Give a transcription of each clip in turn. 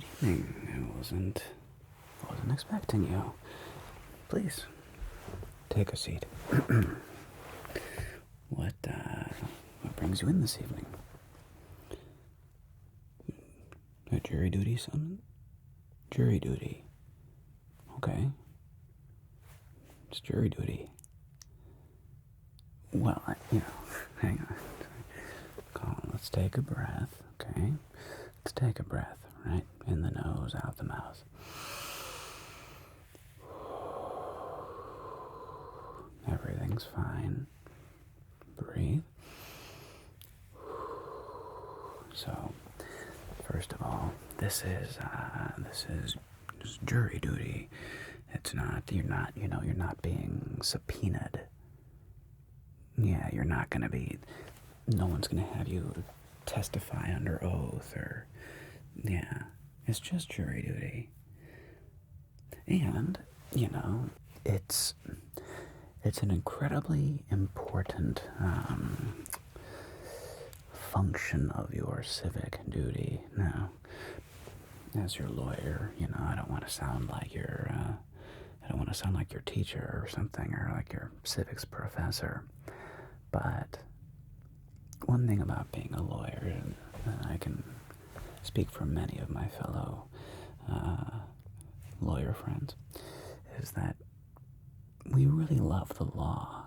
Good evening. I wasn't expecting you. Please, take a seat. What brings you in this evening? A jury duty summon? Jury duty. Okay. It's jury duty. Well, hang on. Come on, let's take a breath, okay? Let's take a breath, right? In the nose, out the mouth. Everything's fine. Breathe. So, first of all, this is just jury duty. It's not, you're not being subpoenaed. Yeah, you're not gonna be, no one's gonna have you testify under oath or, yeah, it's just jury duty. And, it's an incredibly important function of your civic duty. Now, as your lawyer, I don't want to sound like your teacher or something, or like your civics professor. But one thing about being a lawyer, and I can speak for many of my fellow lawyer friends, is that we really love the law.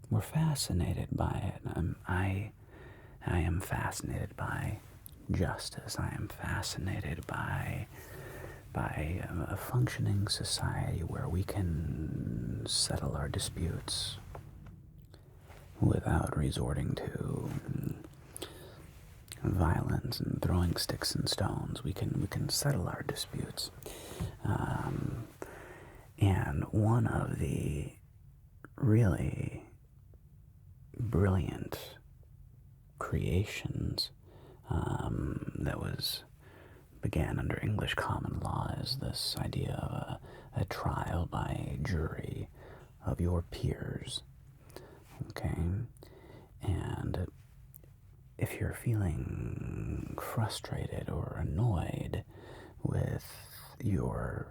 We're fascinated by it. I am fascinated by justice. I am fascinated by a functioning society where we can settle our disputes without resorting to violence and throwing sticks and stones. We can settle our disputes. And one of the really brilliant creations that began under English common law is this idea of a trial by jury of your peers. Okay? And if you're feeling frustrated or annoyed with your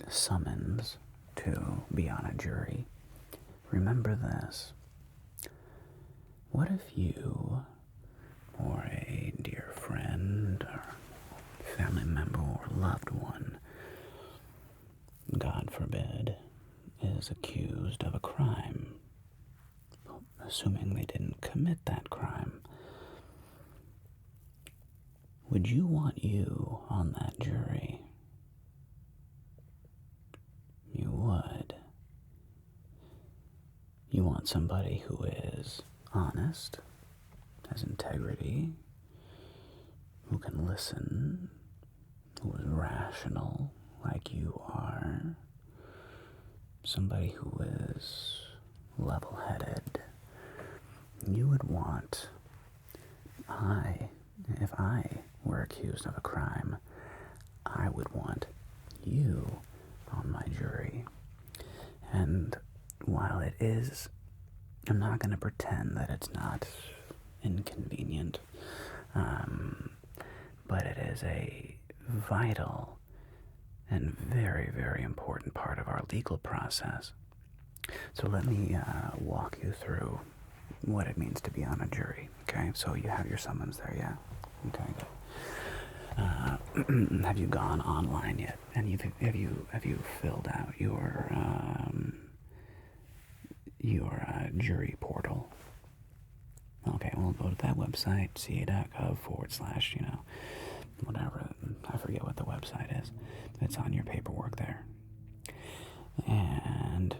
summons to be on a jury, remember this. What if you, or a dear friend, or family member, or loved one, God forbid, is accused of a crime, assuming they didn't commit that crime? Would you want you on that jury? You would. You want somebody who is honest, has integrity, who can listen, who is rational like you are, somebody who is level-headed. You would want, if I were accused of a crime, I would want you on my jury. And while it is, I'm not going to pretend that it's not inconvenient, but it is a vital and very, very important part of our legal process. So let me walk you through what it means to be on a jury. Okay, so you have your summons there, yeah? Okay, good. Have you gone online yet? And have you filled out your jury portal? Okay, we'll go to that website, ca.gov/, whatever. I forget what the website is. It's on your paperwork there. And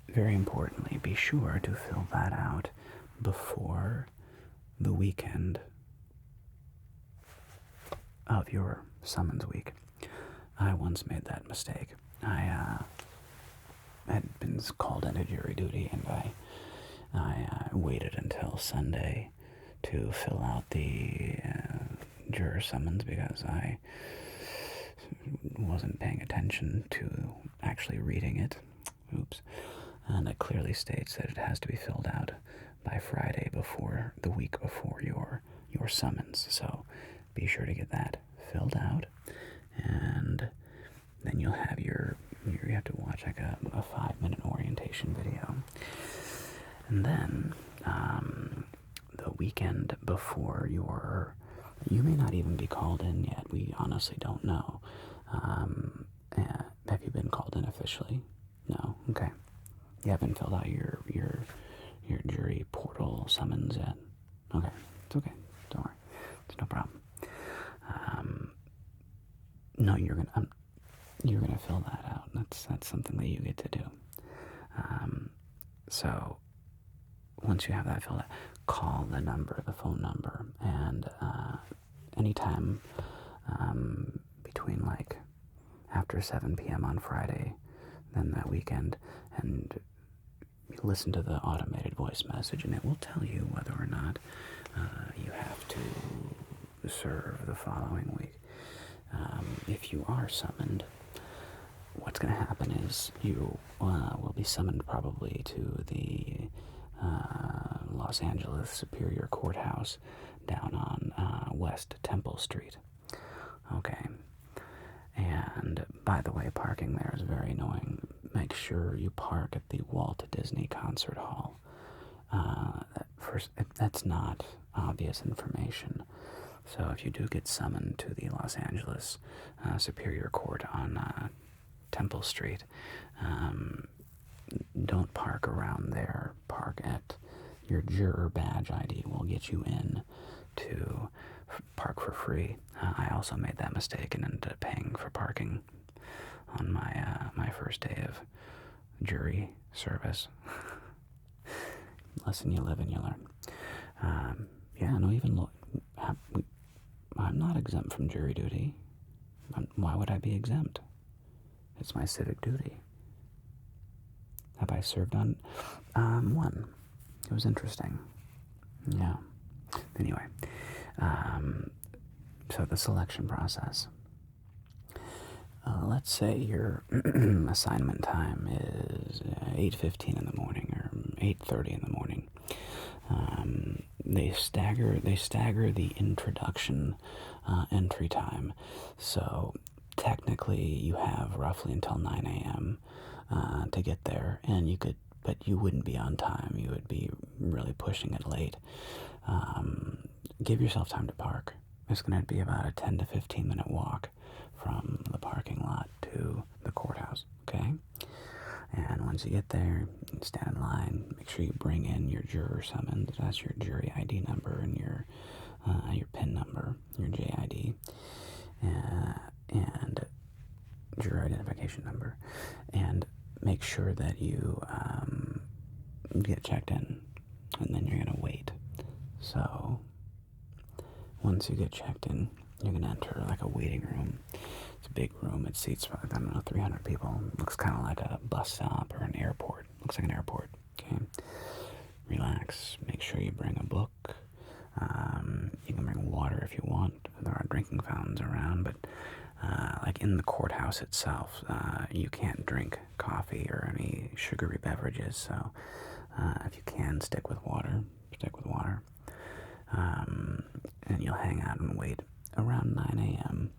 very importantly, be sure to fill that out before the weekend of your summons week. I once made that mistake. I had been called into jury duty, and I waited until Sunday to fill out the juror summons because I wasn't paying attention to actually reading it. Oops. And it clearly states that it has to be filled out by Friday before the week before your summons. So be sure to get that filled out, and then you'll have you have to watch like a 5-minute orientation video. And then the weekend before you may not even be called in yet. We honestly don't know. Have you been called in officially? No? Okay. You haven't filled out your jury portal summons yet? Okay. It's okay. Don't worry. It's no problem. No, you're gonna fill that out. That's something that you get to do. So once you have that filled out, call the phone number, and anytime between like after 7 p.m. on Friday, then that weekend, and you listen to the automated voice message, and it will tell you whether or not you have to serve the following week. If you are summoned, what's going to happen is you will be summoned probably to the Los Angeles Superior Courthouse down on West Temple Street. Okay. And by the way, parking there is very annoying. Make sure you park at the Walt Disney Concert Hall. First, that's not obvious information. So if you do get summoned to the Los Angeles Superior Court on Temple Street, don't park around there. Park at your juror badge ID will get you in to park for free. I also made that mistake and ended up paying for parking on my first day of jury service. Lesson you live and you learn. I'm not exempt from jury duty. Why would I be exempt? It's my civic duty. Have I served on one? It was interesting. Yeah. Anyway, so the selection process. Let's say your assignment time is 8:15 in the morning or 8:30 in the morning. They stagger the introduction entry time, so technically you have roughly until 9 a.m. To get there, and but you wouldn't be on time. You would be really pushing it late. Give yourself time to park. It's going to be about a 10 to 15 minute walk from the parking lot to the courthouse, okay? And once you get there, you stand in line. Make sure you bring in your juror summons. That's your jury ID number and your PIN number, your JID, and juror identification number. And make sure that you get checked in, and then you're going to wait. So once you get checked in, you're going to enter like a waiting room. It's a big room. It seats, 300 people. It looks kind of like a bus stop or an airport. Looks like an airport. Okay. Relax. Make sure you bring a book. You can bring water if you want. There are drinking fountains around, but like in the courthouse itself, you can't drink coffee or any sugary beverages. So if you can, stick with water. And you'll hang out and wait. Around 9 a.m.,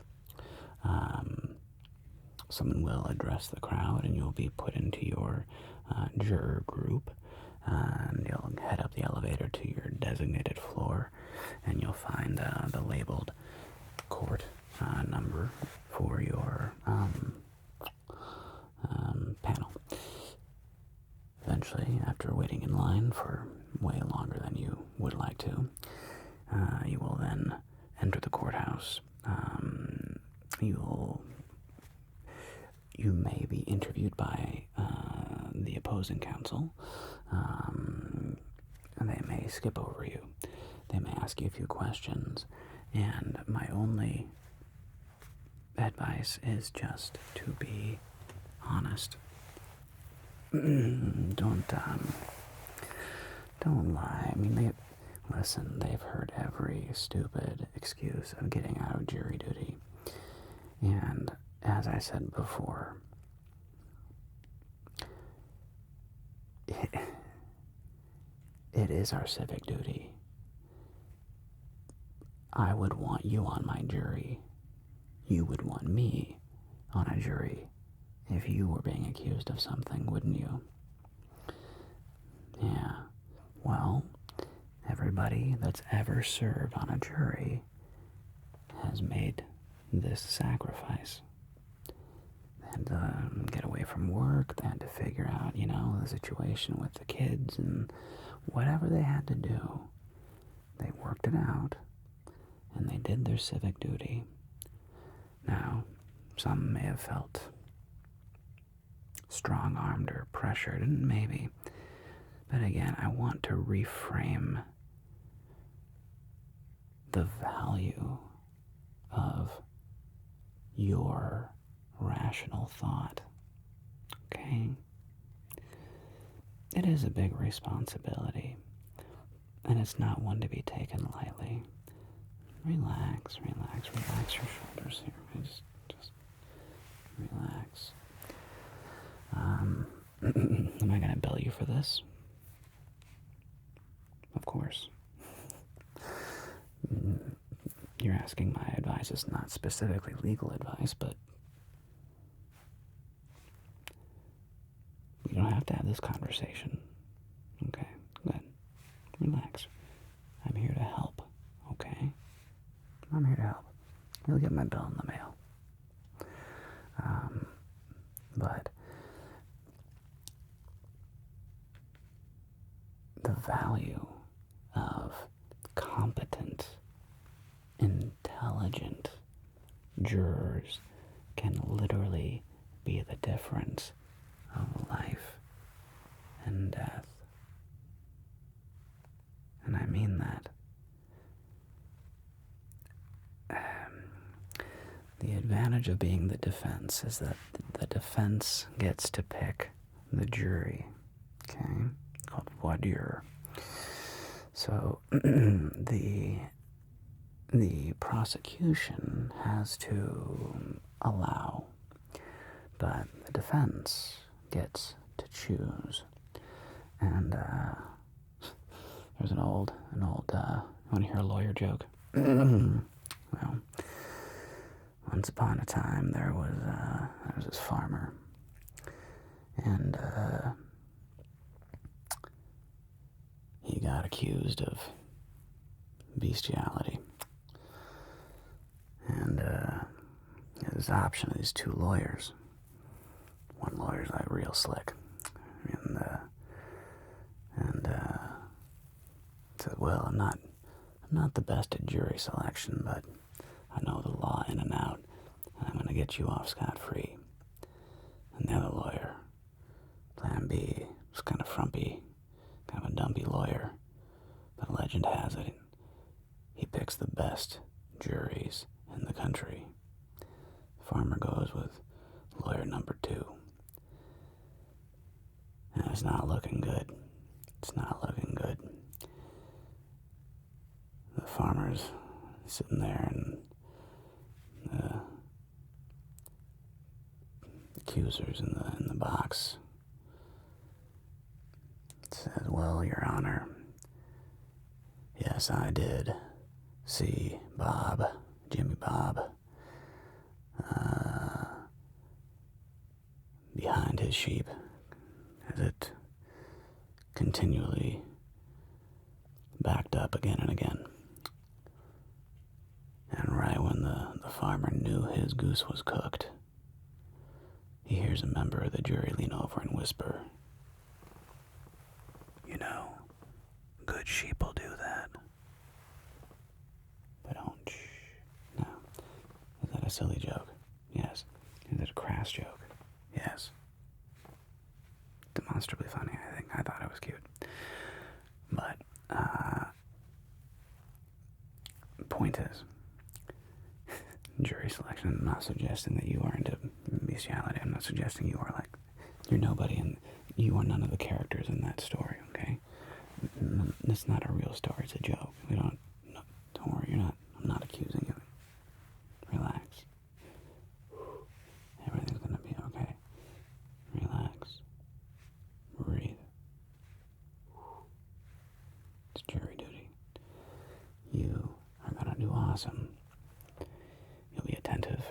someone will address the crowd, and you'll be put into your juror group, and you'll head up the elevator to your designated floor, and you'll find the labeled court number for your panel. Eventually, after waiting in line for way longer than you would like to, you will then enter the courthouse. You may be interviewed by the opposing counsel, and they may skip over you. They may ask you a few questions, and my only advice is just to be honest. Don't lie. I mean, they've heard every stupid excuse of getting out of jury duty. And as I said before, it is our civic duty. I would want you on my jury you would want me on a jury if you were being accused of something, wouldn't you? Yeah. Well, everybody that's ever served on a jury has made this sacrifice. They had to get away from work, they had to figure out, the situation with the kids, and whatever they had to do, they worked it out, and they did their civic duty. Now, some may have felt strong-armed or pressured, and maybe, but again, I want to reframe the value of your rational thought, okay? It is a big responsibility, and it's not one to be taken lightly. Relax, relax, relax your shoulders here. Just relax. Am I going to bill you for this? Of course. You're asking my advice. It's not specifically legal advice, but you don't have to have this conversation. Okay, good. Relax. I'm here to help, okay? I'm here to help. You'll get my bill in the mail. But the value of competent, intelligent jurors can literally be the difference of life and death. And I mean that. The advantage of being the defense is that the defense gets to pick the jury, okay? Called voir dire. So the prosecution has to allow, but the defense gets to choose. And there's an old, you want to hear a lawyer joke? Well, once upon a time there was this farmer, and he got accused of bestiality. And he had this option of these two lawyers. One lawyer's like real slick, and said, "Well, I'm not the best at jury selection, but I know the law in and out, and I'm going to get you off scot-free." And the other lawyer, Plan B, was kind of frumpy, kind of a dumpy lawyer, but legend has it, he picks the best juries in the country. The farmer goes with lawyer number 2. And it's not looking good. It's not looking good. The farmer's sitting there, and the accusers in the box says, "Well, Your Honor, yes, I did see Jimmy Bob, behind his sheep as it continually backed up again and again. And right when the farmer knew his goose was cooked, he hears a member of the jury lean over and whisper, 'You know, good sheep will do that.'" But don't shh. No. Is that a silly joke? Yes. Is it a crass joke? Yes. Demonstrably funny, I think. I thought it was cute. But, point is, jury selection, I'm not suggesting that you are into bestiality. I'm not suggesting you are you're nobody and you are none of the characters in that story, okay? It's not a real story, it's a joke. Don't worry, I'm not accusing you. Relax. Everything's gonna be okay. Relax. Breathe. It's jury duty. You are gonna do awesome. You'll be attentive.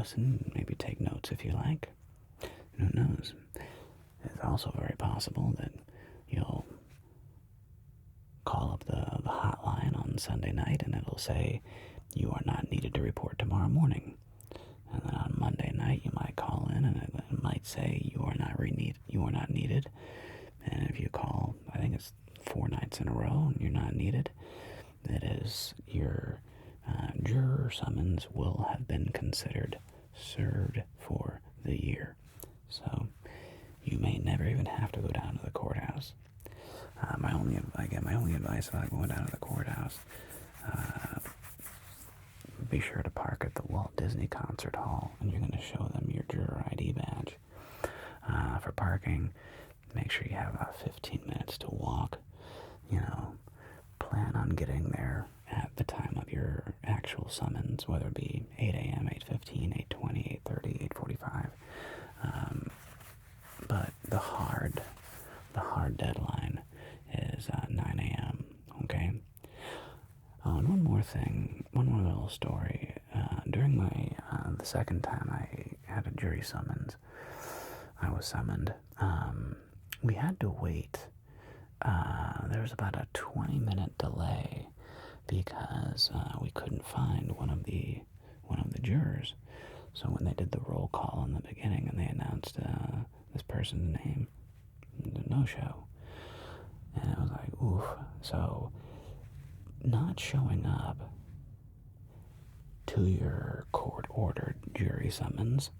listen, maybe take notes if you like. And who knows? It's also very possible that you'll call up the hotline on Sunday night and it'll say you are not needed to report tomorrow morning. And then on Monday night you might call in and it might say you are not needed. And if you call, I think it's 4 nights in a row and you're not needed, it is your juror summons will have been considered served for the year. So you may never even have to go down to the courthouse. My only advice about going down to the courthouse, be sure to park at the Walt Disney Concert Hall, and you're going to show them your juror ID badge. For parking, make sure you have about 15 minutes to walk. Plan on getting there at the time of your actual summons, whether it be 8 a.m., 8:15, 8:20, 8:30, 8:45. But the hard deadline is 9 a.m., okay? Oh, and one more little story. During the second time I had a jury summons, I was summoned, we had to wait. There was about a 20-minute delay because we couldn't find one of the jurors. So when they did the roll call in the beginning and they announced this person's name, no-show. And it was like, oof. So not showing up to your court-ordered jury summons,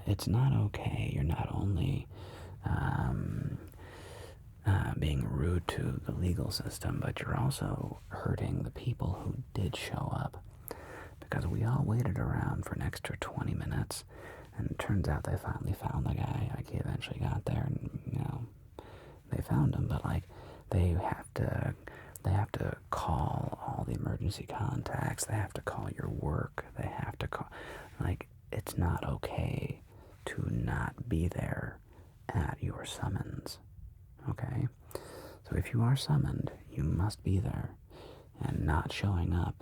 it's not okay. You're not only being rude to the legal system, but you're also hurting the people who did show up. Because we all waited around for an extra 20 minutes, and it turns out they finally found the guy. Like, he eventually got there, and, they found him, but, like, they have to call all the emergency contacts, they have to call your work, they have to call, like, it's not okay to not be there at your summons, okay? So if you are summoned, you must be there, and not showing up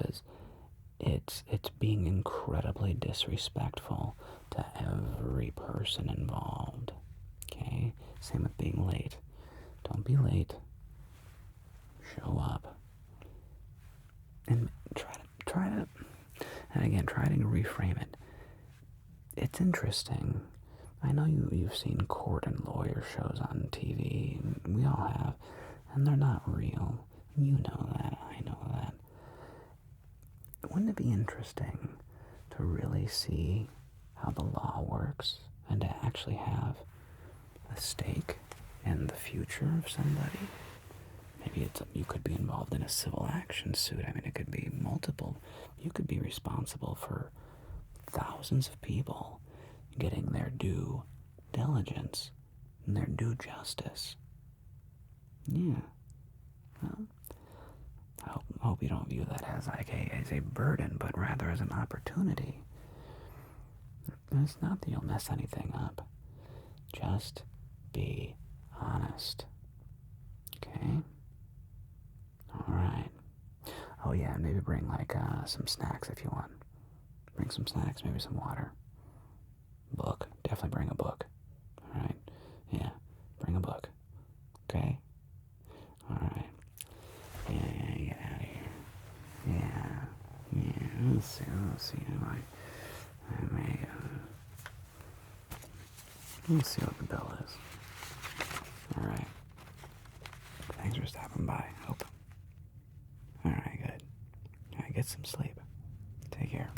it's being incredibly disrespectful to every person involved, okay? Same with being late. Don't be late. Show up. And try to reframe it. It's interesting. I know you've seen court and lawyer shows on TV, and we all have, and they're not real. You know that, I know that. Wouldn't it be interesting to really see how the law works and to actually have a stake in the future of somebody? Maybe you could be involved in a civil action suit. I mean, it could be multiple. You could be responsible for thousands of people getting their due diligence and their due justice. Yeah. Well, I hope you don't view that as like a burden, but rather as an opportunity. And it's not that you'll mess anything up. Just be honest. Okay? Alright. Oh yeah, and maybe bring like some snacks if you want. Bring some snacks, maybe some water. Book. Definitely bring a book. Alright? Yeah. Bring a book. Okay? Alright. Yeah, get out of here. Yeah. Let's see. Let's see what the bill is. Alright. Thanks for stopping by. Hope. Alright, good. Alright, get some sleep. Take care.